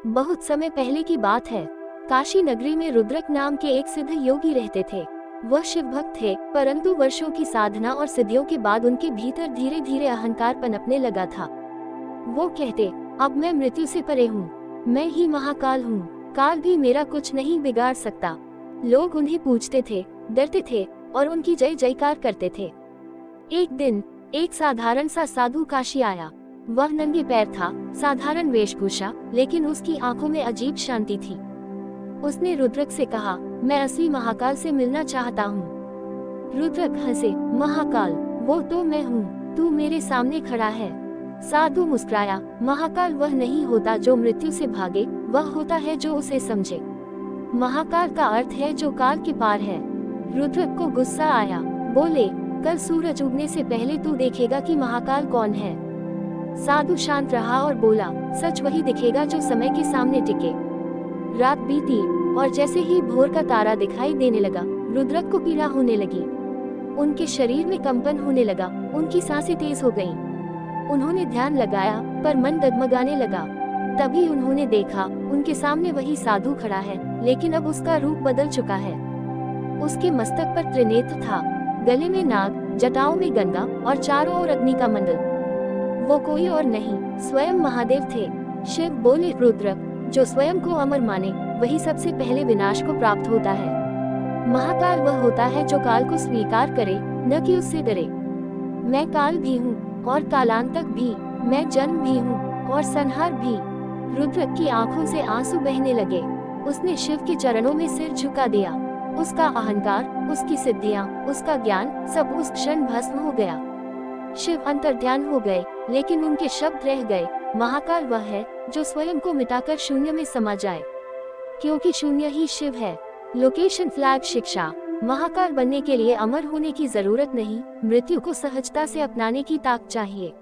बहुत समय पहले की बात है। काशी नगरी में रुद्रक नाम के एक सिद्ध योगी रहते थे। वह शिव भक्त थे, परंतु वर्षों की साधना और सिद्धियों के बाद उनके भीतर धीरे धीरे अहंकार पनपने लगा था। वो कहते, अब मैं मृत्यु से परे हूँ, मैं ही महाकाल हूँ, काल भी मेरा कुछ नहीं बिगाड़ सकता। लोग उन्हें पूछते थे, डरते थे और उनकी जय जयकार करते थे। एक दिन एक साधारण सा साधु काशी आया। वह नंगे पैर था, साधारण वेशभूषा, लेकिन उसकी आंखों में अजीब शांति थी। उसने रुद्रक से कहा, मैं असली महाकाल से मिलना चाहता हूँ। रुद्रक हंसे, महाकाल? वो तो मैं हूँ, तू मेरे सामने खड़ा है। साधु मुस्कुराया, महाकाल वह नहीं होता जो मृत्यु से भागे, वह होता है जो उसे समझे। महाकाल का अर्थ है जो काल के पार है। रुद्रक को गुस्सा आया, बोले, कल सूरज उगने से पहले तू देखेगा कि महाकाल कौन है। साधु शांत रहा और बोला, सच वही दिखेगा जो समय के सामने टिके। रात बीती और जैसे ही भोर का तारा दिखाई देने लगा, रुद्रक को पीड़ा होने लगी। उनके शरीर में कंपन होने लगा, उनकी सांसें तेज हो गईं। उन्होंने ध्यान लगाया पर मन डगमगाने लगा। तभी उन्होंने देखा, उनके सामने वही साधु खड़ा है, लेकिन अब उसका रूप बदल चुका है। उसके मस्तक पर त्रिनेत्र था, गले में नाग, जटाओं में गंगा और चारों ओर अग्नि का मंडल। वो कोई और नहीं, स्वयं महादेव थे। शिव बोले, रुद्रक, जो स्वयं को अमर माने वही सबसे पहले विनाश को प्राप्त होता है। महाकाल वह होता है जो काल को स्वीकार करे, न कि उससे डरे। मैं काल भी हूँ और कालांतक भी, मैं जन्म भी हूँ और संहार भी। रुद्रक की आंखों से आंसू बहने लगे। उसने शिव के चरणों में सिर झुका दिया। उसका अहंकार, उसकी सिद्धियां, उसका ज्ञान सब उस क्षण भस्म हो गया। शिव अंतर्ध्यान हो गए, लेकिन उनके शब्द रह गए। महाकाल वह है जो स्वयं को मिटाकर शून्य में समा जाए, क्योंकि शून्य ही शिव है। लोकेशन फ्लैग शिक्षा। महाकाल बनने के लिए अमर होने की जरूरत नहीं, मृत्यु को सहजता से अपनाने की ताकत चाहिए।